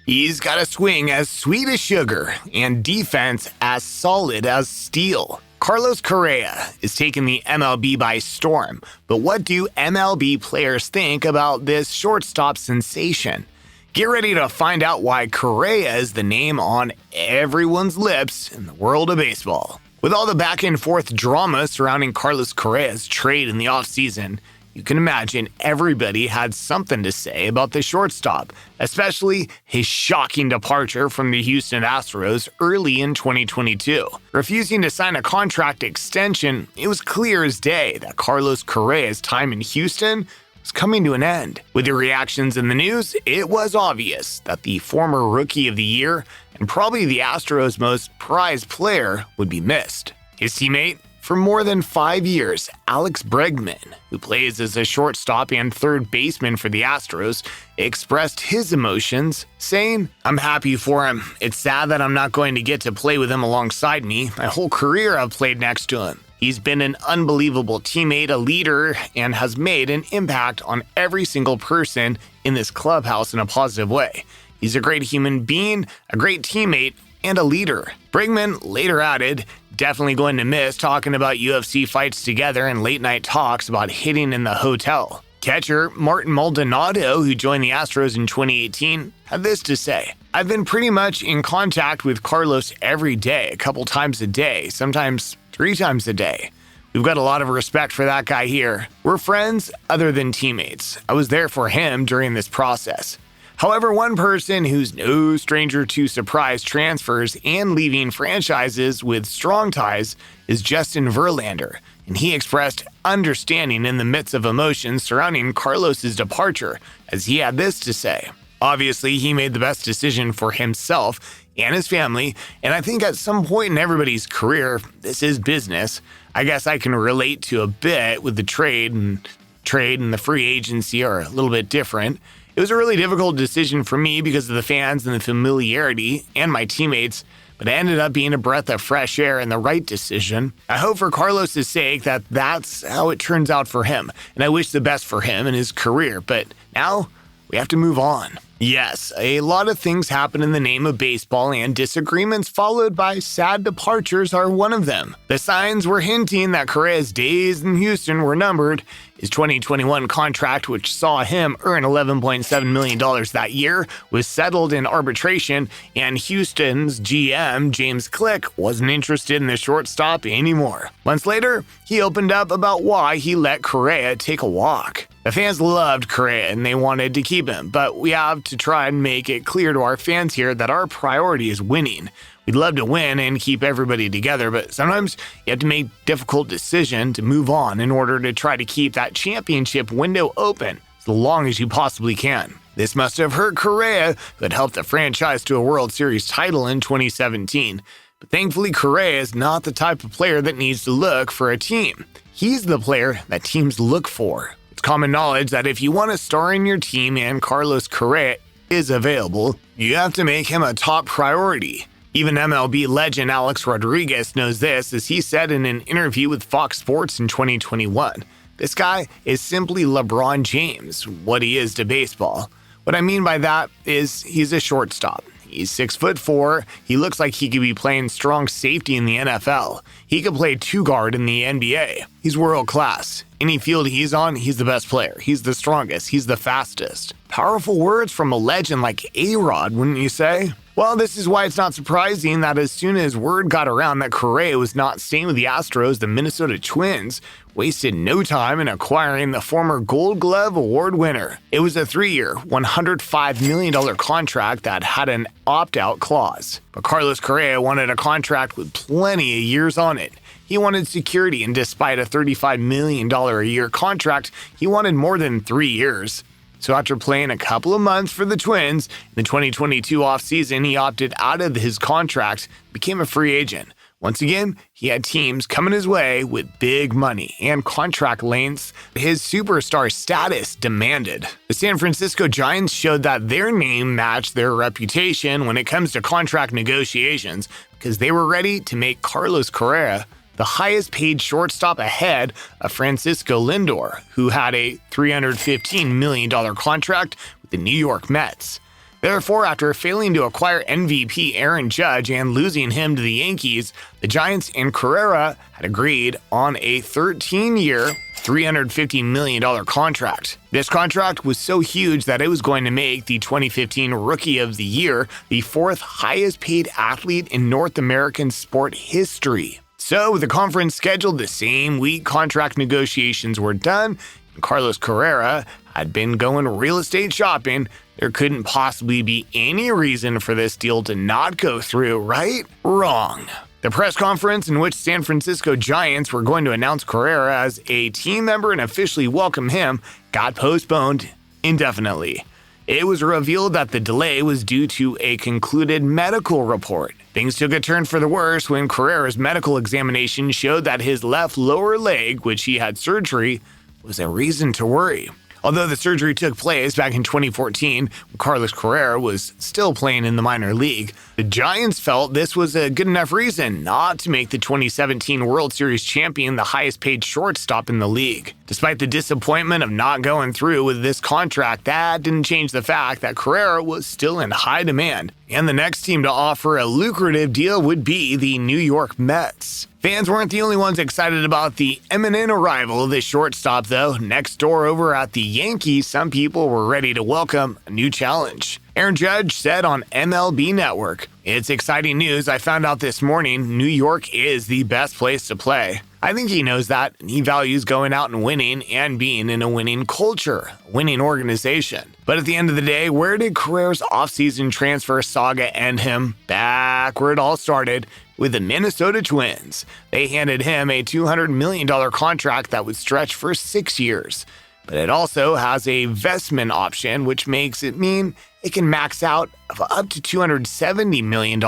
He's got a swing as sweet as sugar and defense as solid as steel. Carlos Correa is taking the MLB by storm, but what do MLB players think about this shortstop sensation? Get ready to find out why Correa is the name on everyone's lips in the world of baseball. With all the back and forth drama surrounding Carlos Correa's trade in the offseason, you can imagine everybody had something to say about the shortstop, especially his shocking departure from the Houston Astros early in 2022. Refusing to sign a contract extension, it was clear as day that Carlos Correa's time in Houston was coming to an end. With the reactions in the news, it was obvious that the former Rookie of the Year and probably the Astros' most prized player would be missed. His teammate for more than 5 years, Alex Bregman, who plays as a shortstop and third baseman for the Astros, expressed his emotions, saying, "I'm happy for him. It's sad that I'm not going to get to play with him alongside me. My whole career I've played next to him. He's been an unbelievable teammate, a leader, and has made an impact on every single person in this clubhouse in a positive way. He's a great human being, a great teammate, and a leader." Bregman later added, "Definitely going to miss talking about UFC fights together and late night talks about hitting in the hotel." Catcher Martin Maldonado, who joined the Astros in 2018, had this to say, "I've been pretty much in contact with Carlos every day, a couple times a day, sometimes 3 times a day. We've got a lot of respect for that guy here. We're friends other than teammates. I was there for him during this process." However, one person who's no stranger to surprise transfers and leaving franchises with strong ties is Justin Verlander, and he expressed understanding in the midst of emotions surrounding Carlos's departure, as he had this to say. "Obviously, he made the best decision for himself and his family, and I think at some point in everybody's career, this is business. I guess I can relate to a bit with the trade and the free agency are a little bit different. It was a really difficult decision for me because of the fans and the familiarity and my teammates, but it ended up being a breath of fresh air and the right decision. I hope for Carlos' sake that that's how it turns out for him, and I wish the best for him and his career, but now we have to move on." Yes, a lot of things happen in the name of baseball, and disagreements followed by sad departures are one of them. The signs were hinting that Correa's days in Houston were numbered. His 2021 contract, which saw him earn $11.7 million that year, was settled in arbitration, and Houston's GM, James Click, wasn't interested in the shortstop anymore. Months later, he opened up about why he let Correa take a walk. The fans loved Correa and they wanted to keep him, but we have to try and make it clear to our fans here that our priority is winning. We'd love to win and keep everybody together, but sometimes you have to make difficult decisions to move on in order to try to keep that championship window open as long as you possibly can. This must have hurt Correa, who had helped the franchise to a World Series title in 2017. But thankfully, Correa is not the type of player that needs to look for a team. He's the player that teams look for. It's common knowledge that if you want a star in your team and Carlos Correa is available, you have to make him a top priority. Even MLB legend Alex Rodriguez knows this, as he said in an interview with Fox Sports in 2021. This guy is simply LeBron James, what he is to baseball. What I mean by that is he's a shortstop. He's 6'4". He looks like he could be playing strong safety in the NFL. He could play 2-guard in the NBA. He's world class. Any field he's on, he's the best player. He's the strongest. He's the fastest. Powerful words from a legend like A-Rod, wouldn't you say? Well, this is why it's not surprising that as soon as word got around that Correa was not staying with the Astros, the Minnesota Twins wasted no time in acquiring the former Gold Glove Award winner. It was a 3-year, $105 million contract that had an opt-out clause. But Carlos Correa wanted a contract with plenty of years on it. He wanted security, and despite a $35 million a year contract, he wanted more than 3 years. So after playing a couple of months for the Twins, in the 2022 offseason, he opted out of his contract and became a free agent. Once again, he had teams coming his way with big money and contract lengths his superstar status demanded. The San Francisco Giants showed that their name matched their reputation when it comes to contract negotiations because they were ready to make Carlos Correa the highest paid shortstop ahead of Francisco Lindor, who had a $315 million contract with the New York Mets. Therefore, after failing to acquire MVP Aaron Judge and losing him to the Yankees, the Giants and Correa had agreed on a 13-year, $350 million contract. This contract was so huge that it was going to make the 2015 Rookie of the Year the fourth highest paid athlete in North American sport history. So, with the conference scheduled the same week contract negotiations were done, and Carlos Correa had been going real estate shopping, there couldn't possibly be any reason for this deal to not go through, right? Wrong. The press conference in which San Francisco Giants were going to announce Correa as a team member and officially welcome him got postponed indefinitely. It was revealed that the delay was due to a concluded medical report. Things took a turn for the worse when Correa's medical examination showed that his left lower leg, which he had surgery, was a reason to worry. Although the surgery took place back in 2014, when Carlos Correa was still playing in the minor league, the Giants felt this was a good enough reason not to make the 2017 World Series champion the highest paid shortstop in the league. Despite the disappointment of not going through with this contract, that didn't change the fact that Correa was still in high demand, and the next team to offer a lucrative deal would be the New York Mets. Fans weren't the only ones excited about the imminent arrival of this shortstop, though. Next door over at the Yankees, some people were ready to welcome a new challenge. Aaron Judge said on MLB Network, "It's exciting news. I found out this morning New York is the best place to play. I think he knows that, and he values going out and winning and being in a winning culture, a winning organization." But at the end of the day, where did Correa's offseason transfer saga end him? Back where it all started, with the Minnesota Twins. They handed him a $200 million contract that would stretch for 6 years. But it also has a vestment option, which makes it mean it can max out of up to $270 million.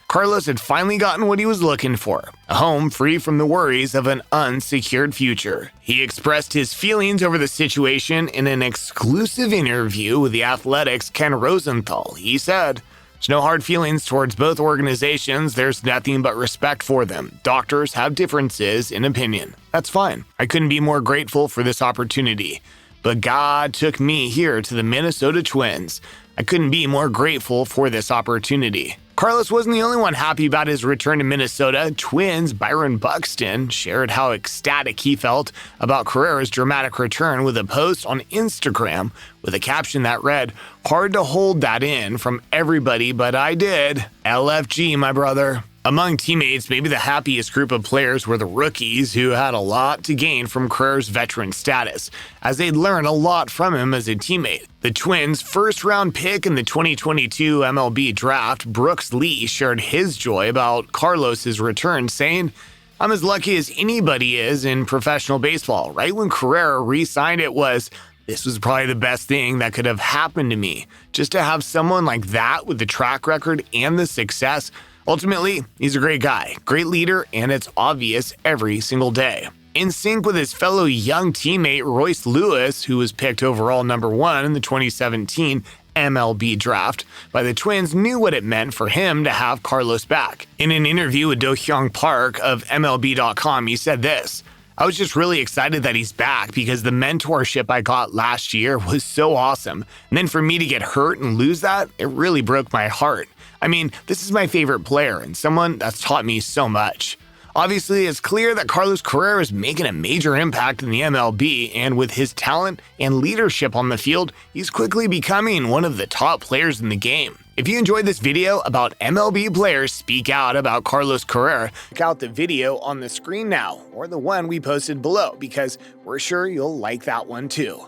Carlos had finally gotten what he was looking for, a home free from the worries of an unsecured future. He expressed his feelings over the situation in an exclusive interview with The Athletic's Ken Rosenthal. He said, "There's no hard feelings towards both organizations. There's nothing but respect for them. Doctors have differences in opinion. That's fine. I couldn't be more grateful for this opportunity. But God took me here to the Minnesota Twins. I couldn't be more grateful for this opportunity." Carlos wasn't the only one happy about his return to Minnesota. Twins Byron Buxton shared how ecstatic he felt about Correa's dramatic return with a post on Instagram with a caption that read, "Hard to hold that in from everybody, but I did. LFG, my brother." Among teammates, maybe the happiest group of players were the rookies, who had a lot to gain from Correa's veteran status, as they'd learn a lot from him as a teammate. The Twins' first-round pick in the 2022 MLB draft, Brooks Lee, shared his joy about Carlos's return, saying, "I'm as lucky as anybody is in professional baseball. Right when Correa re-signed, this was probably the best thing that could have happened to me. Just to have someone like that with the track record and the success. Ultimately, he's a great guy, great leader, and it's obvious every single day." In sync with his fellow young teammate Royce Lewis, who was picked overall number 1 in the 2017 MLB draft, by the Twins, knew what it meant for him to have Carlos back. In an interview with Do-Hyung Park of MLB.com, he said this, "I was just really excited that he's back because the mentorship I got last year was so awesome. And then for me to get hurt and lose that, it really broke my heart. I mean, this is my favorite player and someone that's taught me so much." Obviously, it's clear that Carlos Correa is making a major impact in the MLB, and with his talent and leadership on the field, he's quickly becoming one of the top players in the game. If you enjoyed this video about MLB players speak out about Carlos Correa, check out the video on the screen now, or the one we posted below, because we're sure you'll like that one too.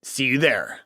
See you there.